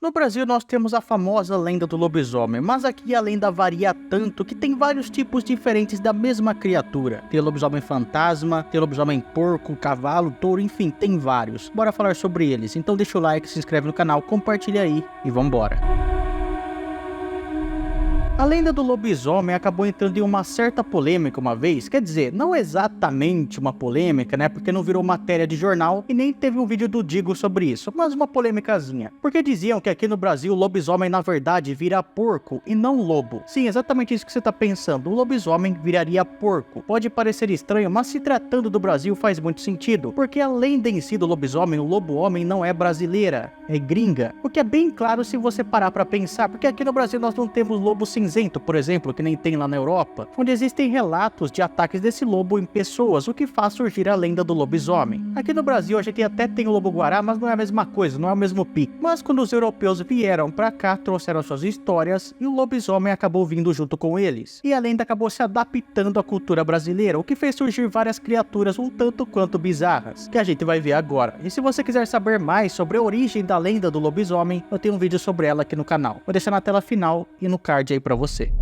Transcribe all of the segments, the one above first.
No Brasil nós temos a famosa lenda do lobisomem, mas aqui a lenda varia tanto que tem vários tipos diferentes da mesma criatura. Tem lobisomem fantasma, tem lobisomem porco, cavalo, touro, enfim, tem vários. Bora falar sobre eles, então deixa o like, se inscreve no canal, compartilha aí e vambora. A lenda do lobisomem acabou entrando em uma certa polêmica uma vez, quer dizer, não exatamente uma polêmica, né, porque não virou matéria de jornal e nem teve um vídeo do Digo sobre isso, mas uma polêmicazinha. Porque diziam que aqui no Brasil o lobisomem na verdade vira porco e não lobo. Sim, exatamente isso que você tá pensando, o lobisomem viraria porco. Pode parecer estranho, mas se tratando do Brasil faz muito sentido, porque a lenda em si do lobisomem, o lobo-homem, não é brasileira, é gringa. O que é bem claro se você parar pra pensar, porque aqui no Brasil nós não temos lobo cinzento, por exemplo, que nem tem lá na Europa, onde existem relatos de ataques desse lobo em pessoas, o que faz surgir a lenda do lobisomem. Aqui no Brasil a gente até tem o lobo-guará, mas não é a mesma coisa, não é o mesmo pique. Mas quando os europeus vieram pra cá, trouxeram suas histórias e o lobisomem acabou vindo junto com eles. E a lenda acabou se adaptando à cultura brasileira, o que fez surgir várias criaturas um tanto quanto bizarras, que a gente vai ver agora. E se você quiser saber mais sobre a origem da lenda do lobisomem, eu tenho um vídeo sobre ela aqui no canal. Vou deixar na tela final e no card aí pra você.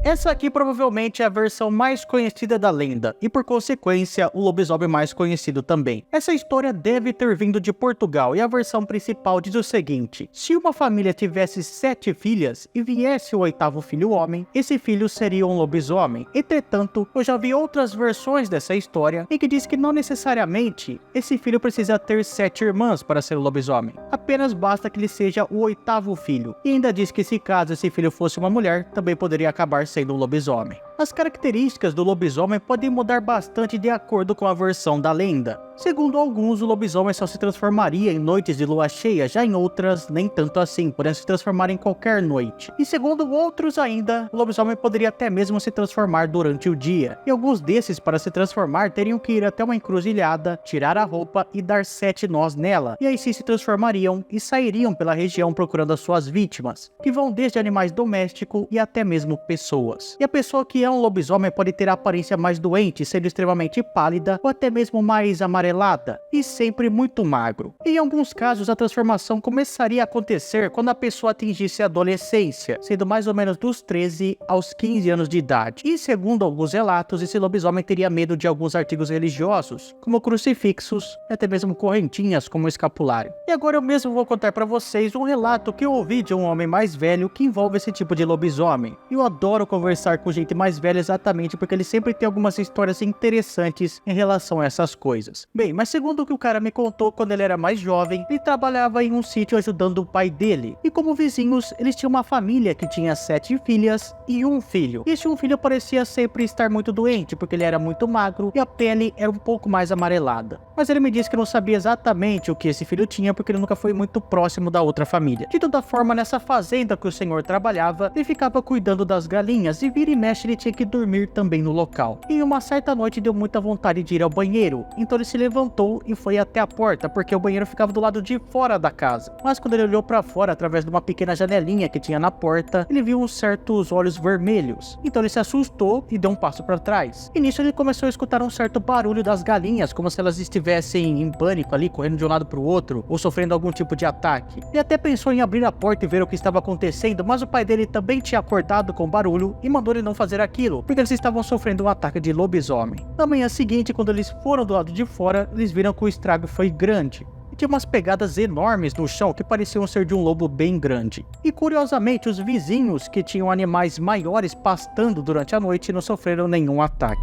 Essa aqui provavelmente é a versão mais conhecida da lenda, e por consequência, o lobisomem mais conhecido também. Essa história deve ter vindo de Portugal, e a versão principal diz o seguinte: se uma família tivesse 7 filhas, e viesse o 8º filho homem, esse filho seria um lobisomem. Entretanto, eu já vi outras versões dessa história, em que diz que não necessariamente esse filho precisa ter 7 irmãs para ser um lobisomem. Apenas basta que ele seja o 8º filho. E ainda diz que se caso esse filho fosse uma mulher, também poderia acabar sendo um lobisomem. As características do lobisomem podem mudar bastante de acordo com a versão da lenda. Segundo alguns, o lobisomem só se transformaria em noites de lua cheia, já em outras, nem tanto assim, podendo se transformar em qualquer noite. E segundo outros ainda, o lobisomem poderia até mesmo se transformar durante o dia. E alguns desses, para se transformar, teriam que ir até uma encruzilhada, tirar a roupa e dar 7 nós nela. E aí sim se transformariam e sairiam pela região procurando as suas vítimas, que vão desde animais domésticos e até mesmo pessoas. E a pessoa que é um lobisomem pode ter a aparência mais doente, sendo extremamente pálida ou até mesmo mais amarelada, e sempre muito magro. Em alguns casos, a transformação começaria a acontecer quando a pessoa atingisse a adolescência, sendo mais ou menos dos 13 aos 15 anos de idade. E segundo alguns relatos, esse lobisomem teria medo de alguns artigos religiosos, como crucifixos e até mesmo correntinhas como escapulário. E agora eu mesmo vou contar para vocês um relato que eu ouvi de um homem mais velho que envolve esse tipo de lobisomem. Eu adoro conversar com gente mais velha exatamente porque ele sempre tem algumas histórias interessantes em relação a essas coisas. Bem, mas segundo o que o cara me contou, quando ele era mais jovem, ele trabalhava em um sítio ajudando o pai dele. E como vizinhos, eles tinham uma família que tinha 7 filhas e um filho. E esse um filho parecia sempre estar muito doente, porque ele era muito magro e a pele era um pouco mais amarelada. Mas ele me disse que não sabia exatamente o que esse filho tinha, porque ele nunca foi muito próximo da outra família. De toda forma, nessa fazenda que o senhor trabalhava, ele ficava cuidando das galinhas e vira e mexe ele tinha que dormir também no local. E uma certa noite deu muita vontade de ir ao banheiro, então ele se levantou e foi até a porta, porque o banheiro ficava do lado de fora da casa. Mas quando ele olhou para fora, através de uma pequena janelinha que tinha na porta, ele viu uns certos olhos vermelhos. Então ele se assustou e deu um passo para trás. E nisso ele começou a escutar um certo barulho das galinhas, como se elas estivessem em pânico ali, correndo de um lado para o outro, ou sofrendo algum tipo de ataque. Ele até pensou em abrir a porta e ver o que estava acontecendo, mas o pai dele também tinha acordado com o barulho e mandou ele não fazer aquilo, porque eles estavam sofrendo um ataque de lobisomem. Na manhã seguinte, quando eles foram do lado de fora, eles viram que o estrago foi grande. E tinha umas pegadas enormes no chão que pareciam ser de um lobo bem grande. E curiosamente, os vizinhos que tinham animais maiores pastando durante a noite não sofreram nenhum ataque.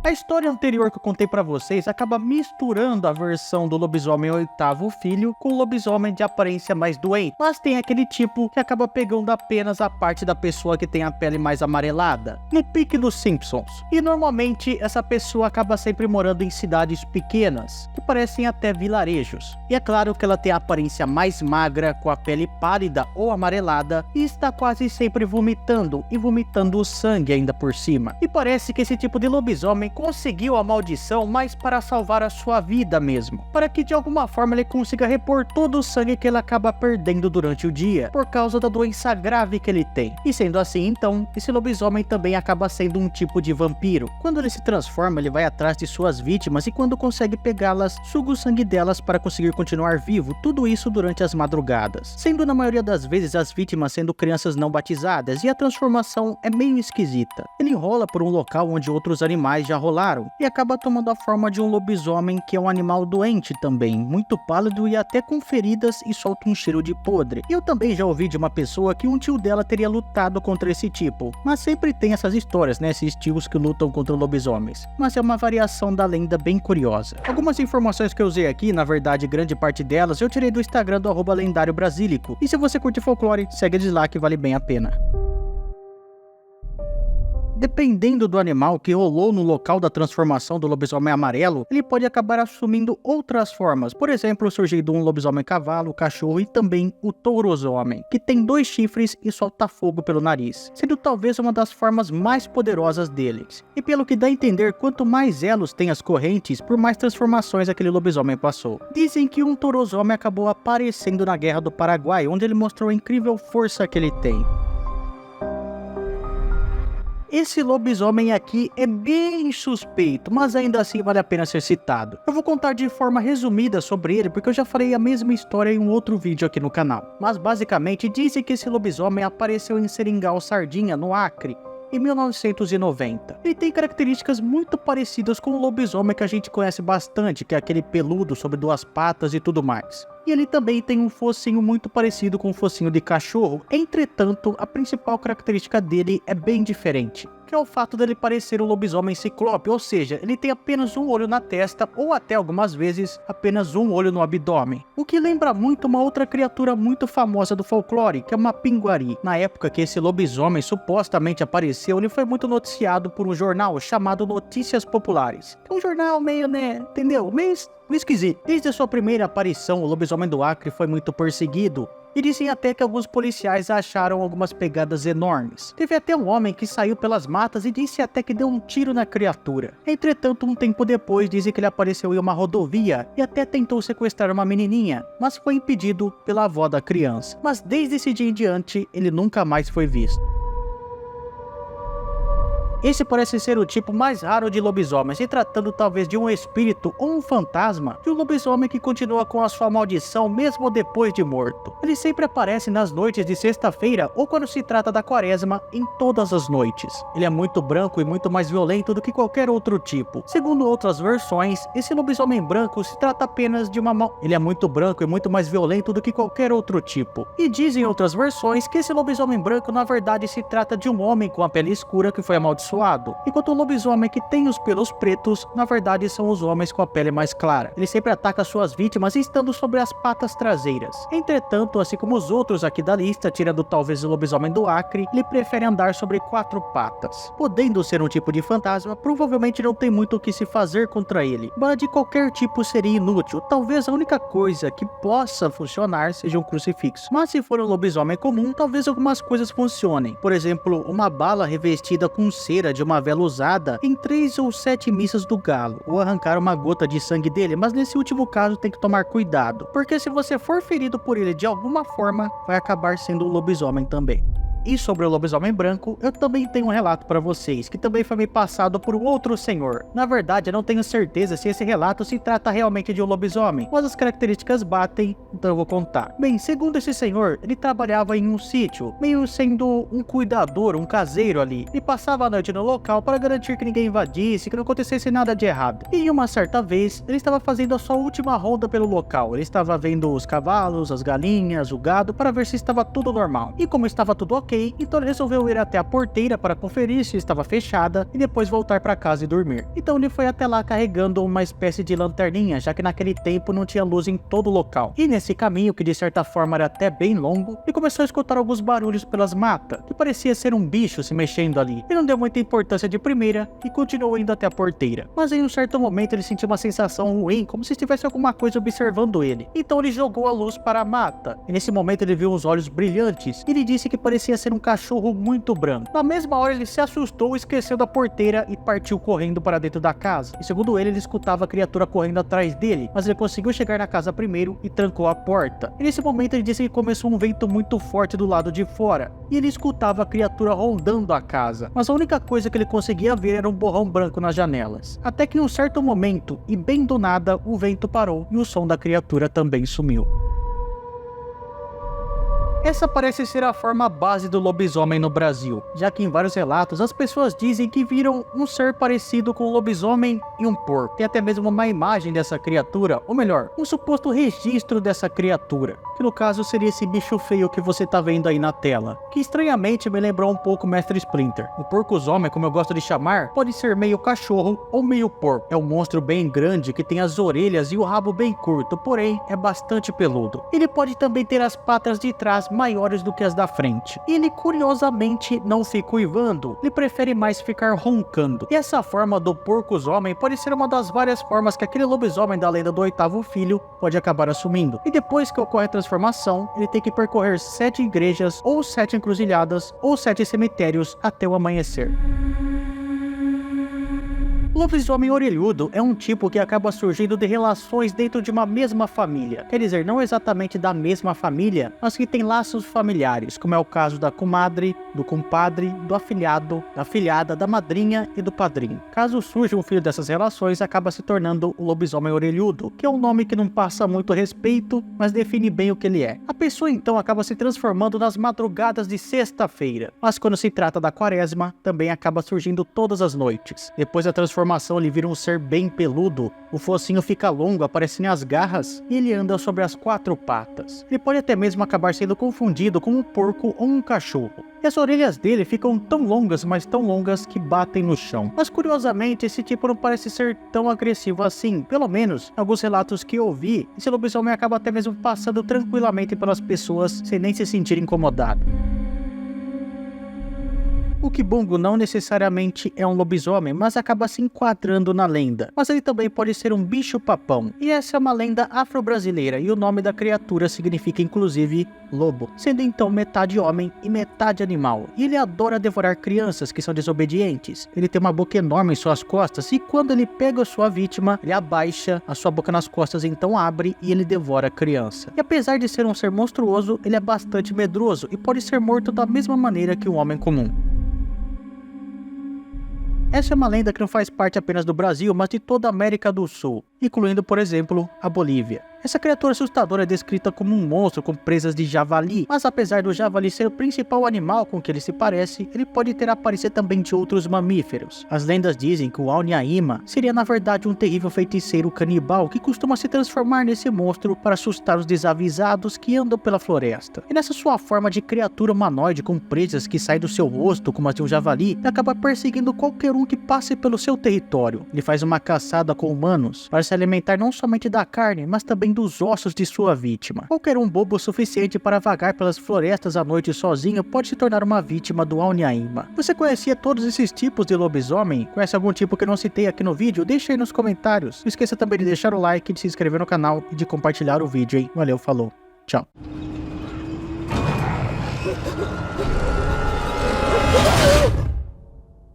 A história anterior que eu contei pra vocês acaba misturando a versão do lobisomem 8º filho com o lobisomem de aparência mais doente, mas tem aquele tipo que acaba pegando apenas a parte da pessoa que tem a pele mais amarelada, no pique dos Simpsons. E normalmente essa pessoa acaba sempre morando em cidades pequenas, que parecem até vilarejos. E é claro que ela tem a aparência mais magra, com a pele pálida ou amarelada, e está quase sempre vomitando, e vomitando o sangue ainda por cima. E parece que esse tipo de lobisomem lobisomem conseguiu a maldição, mas para salvar a sua vida mesmo, para que de alguma forma ele consiga repor todo o sangue que ele acaba perdendo durante o dia, por causa da doença grave que ele tem. E sendo assim, então, esse lobisomem também acaba sendo um tipo de vampiro. Quando ele se transforma, ele vai atrás de suas vítimas e quando consegue pegá-las, suga o sangue delas para conseguir continuar vivo, tudo isso durante as madrugadas. Sendo na maioria das vezes as vítimas sendo crianças não batizadas, e a transformação é meio esquisita. Ele rola por um local onde outros animais já rolaram, e acaba tomando a forma de um lobisomem que é um animal doente também, muito pálido e até com feridas e solta um cheiro de podre. Eu também já ouvi de uma pessoa que um tio dela teria lutado contra esse tipo, mas sempre tem essas histórias, né, esses tios que lutam contra lobisomens, mas é uma variação da lenda bem curiosa. Algumas informações que eu usei aqui, na verdade grande parte delas, eu tirei do Instagram do @lendário-brasílico, e se você curte folclore, segue eles lá que vale bem a pena. Dependendo do animal que rolou no local da transformação do lobisomem amarelo, ele pode acabar assumindo outras formas, por exemplo, surgindo um lobisomem cavalo, cachorro e também o tourosomem, que tem 2 chifres e solta fogo pelo nariz, sendo talvez uma das formas mais poderosas deles. E pelo que dá a entender, quanto mais elos tem as correntes, por mais transformações aquele lobisomem passou. Dizem que um tourosomem acabou aparecendo na Guerra do Paraguai, onde ele mostrou a incrível força que ele tem. Esse lobisomem aqui é bem suspeito, mas ainda assim vale a pena ser citado. Eu vou contar de forma resumida sobre ele, porque eu já falei a mesma história em um outro vídeo aqui no canal. Mas basicamente dizem que esse lobisomem apareceu em Seringal, Sardinha, no Acre, em 1990. Ele tem características muito parecidas com o lobisomem que a gente conhece bastante, que é aquele peludo sobre 2 patas e tudo mais. E ele também tem um focinho muito parecido com o focinho de cachorro, entretanto, a principal característica dele é bem diferente, que é o fato dele parecer um lobisomem ciclope, ou seja, ele tem apenas um olho na testa ou até algumas vezes apenas um olho no abdômen, o que lembra muito uma outra criatura muito famosa do folclore, que é uma pinguari. Na época que esse lobisomem supostamente apareceu, ele foi muito noticiado por um jornal chamado Notícias Populares, que é um jornal meio, né, entendeu, meio esquisito. Desde a sua primeira aparição, o lobisomem do Acre foi muito perseguido, e dizem até que alguns policiais acharam algumas pegadas enormes. Teve até um homem que saiu pelas matas e disse até que deu um tiro na criatura. Entretanto, um tempo depois, dizem que ele apareceu em uma rodovia e até tentou sequestrar uma menininha, mas foi impedido pela avó da criança. Mas desde esse dia em diante, ele nunca mais foi visto. Esse parece ser o tipo mais raro de lobisomem, se tratando talvez de um espírito ou um fantasma de um lobisomem que continua com a sua maldição mesmo depois de morto. Ele sempre aparece nas noites de sexta-feira ou quando se trata da quaresma, em todas as noites. Ele é muito branco e muito mais violento do que qualquer outro tipo. Segundo outras versões, esse lobisomem branco se trata apenas de uma Ele é muito branco e muito mais violento do que qualquer outro tipo. E dizem outras versões que esse lobisomem branco na verdade se trata de um homem com a pele escura que foi amaldiçoado, enquanto o lobisomem que tem os pelos pretos, na verdade são os homens com a pele mais clara. Ele sempre ataca suas vítimas estando sobre as patas traseiras. Entretanto, assim como os outros aqui da lista, tirando talvez o lobisomem do Acre, ele prefere andar sobre 4 patas. Podendo ser um tipo de fantasma, provavelmente não tem muito o que se fazer contra ele, mas de qualquer tipo seria inútil. Talvez a única coisa que possa funcionar seja um crucifixo. Mas se for um lobisomem comum, talvez algumas coisas funcionem. Por exemplo, uma bala revestida com cera de uma vela usada em 3 ou 7 missas do galo, ou arrancar uma gota de sangue dele, mas nesse último caso tem que tomar cuidado, porque se você for ferido por ele de alguma forma, vai acabar sendo um lobisomem também. E sobre o lobisomem branco, eu também tenho um relato para vocês, que também foi me passado por um outro senhor. Na verdade, eu não tenho certeza se esse relato se trata realmente de um lobisomem, mas as características batem, então eu vou contar. Bem, segundo esse senhor, ele trabalhava em um sítio, meio sendo um cuidador, um caseiro ali. Ele passava a noite no local para garantir que ninguém invadisse, que não acontecesse nada de errado. E em uma certa vez, ele estava fazendo a sua última ronda pelo local. Ele estava vendo os cavalos, as galinhas, o gado, para ver se estava tudo normal. E como estava tudo ok, então ele resolveu ir até a porteira para conferir se estava fechada e depois voltar para casa e dormir. Então ele foi até lá carregando uma espécie de lanterninha, já que naquele tempo não tinha luz em todo o local. E nesse caminho, que de certa forma era até bem longo, ele começou a escutar alguns barulhos pelas matas, que parecia ser um bicho se mexendo ali. Ele não deu muita importância de primeira e continuou indo até a porteira. Mas em um certo momento ele sentiu uma sensação ruim, como se tivesse alguma coisa observando ele. Então ele jogou a luz para a mata. E nesse momento ele viu uns olhos brilhantes e ele disse que parecia ser um cachorro muito branco. Na mesma hora ele se assustou, esqueceu da porteira e partiu correndo para dentro da casa. E segundo ele escutava a criatura correndo atrás dele, mas ele conseguiu chegar na casa primeiro e trancou a porta. E nesse momento ele disse que começou um vento muito forte do lado de fora, e ele escutava a criatura rondando a casa, mas a única coisa que ele conseguia ver era um borrão branco nas janelas. Até que em um certo momento, e bem do nada, o vento parou e o som da criatura também sumiu. Essa parece ser a forma base do lobisomem no Brasil, já que em vários relatos as pessoas dizem que viram um ser parecido com um lobisomem e um porco. Tem até mesmo uma imagem dessa criatura, ou melhor, um suposto registro dessa criatura, que no caso seria esse bicho feio que você tá vendo aí na tela, que estranhamente me lembrou um pouco o Mestre Splinter. O porcozomem, como eu gosto de chamar, pode ser meio cachorro ou meio porco. É um monstro bem grande que tem as orelhas e o rabo bem curto, porém é bastante peludo. Ele pode também ter as patas de trás maiores do que as da frente. E ele curiosamente não fica uivando, ele prefere mais ficar roncando. E essa forma do porcozomem pode ser uma das várias formas que aquele lobisomem da lenda do oitavo filho pode acabar assumindo. E depois que ocorre a transformação, ele tem que percorrer 7 igrejas, ou 7 encruzilhadas, ou 7 cemitérios até o amanhecer. O lobisomem orelhudo é um tipo que acaba surgindo de relações dentro de uma mesma família. Quer dizer, não exatamente da mesma família, mas que tem laços familiares, como é o caso da comadre, do compadre, do afilhado, da afilhada, da madrinha e do padrinho. Caso surja um filho dessas relações, acaba se tornando o lobisomem orelhudo, que é um nome que não passa muito respeito, mas define bem o que ele é. A pessoa então acaba se transformando nas madrugadas de sexta-feira, mas quando se trata da quaresma, também acaba surgindo todas as noites. Depois da transformação, ele vira um ser bem peludo, o focinho fica longo, aparecem as garras, e ele anda sobre as 4 patas. Ele pode até mesmo acabar sendo confundido com um porco ou um cachorro. E as orelhas dele ficam tão longas, mas tão longas que batem no chão. Mas curiosamente, esse tipo não parece ser tão agressivo assim. Pelo menos, em alguns relatos que eu vi, esse lobisomem acaba até mesmo passando tranquilamente pelas pessoas, sem nem se sentir incomodado. O Kibungo não necessariamente é um lobisomem, mas acaba se enquadrando na lenda. Mas ele também pode ser um bicho-papão. E essa é uma lenda afro-brasileira, e o nome da criatura significa inclusive lobo, sendo então metade homem e metade animal. E ele adora devorar crianças que são desobedientes. Ele tem uma boca enorme em suas costas, e quando ele pega a sua vítima, ele abaixa a sua boca nas costas, então abre e ele devora a criança. E apesar de ser um ser monstruoso, ele é bastante medroso e pode ser morto da mesma maneira que um homem comum. Essa é uma lenda que não faz parte apenas do Brasil, mas de toda a América do Sul, incluindo, por exemplo, a Bolívia. Essa criatura assustadora é descrita como um monstro com presas de javali, mas apesar do javali ser o principal animal com que ele se parece, ele pode ter aparecido também de outros mamíferos. As lendas dizem que o Aunyaima seria na verdade um terrível feiticeiro canibal que costuma se transformar nesse monstro para assustar os desavisados que andam pela floresta. E nessa sua forma de criatura humanoide com presas que saem do seu rosto como as de um javali, ele acaba perseguindo qualquer um que passe pelo seu território. Ele faz uma caçada com humanos para se alimentar não somente da carne, mas também dos ossos de sua vítima. Qualquer um bobo o suficiente para vagar pelas florestas à noite sozinho pode se tornar uma vítima do Aunyaima. Você conhecia todos esses tipos de lobisomem? Conhece algum tipo que eu não citei aqui no vídeo? Deixa aí nos comentários. Não esqueça também de deixar o like, de se inscrever no canal e de compartilhar o vídeo, hein? Valeu, falou, tchau.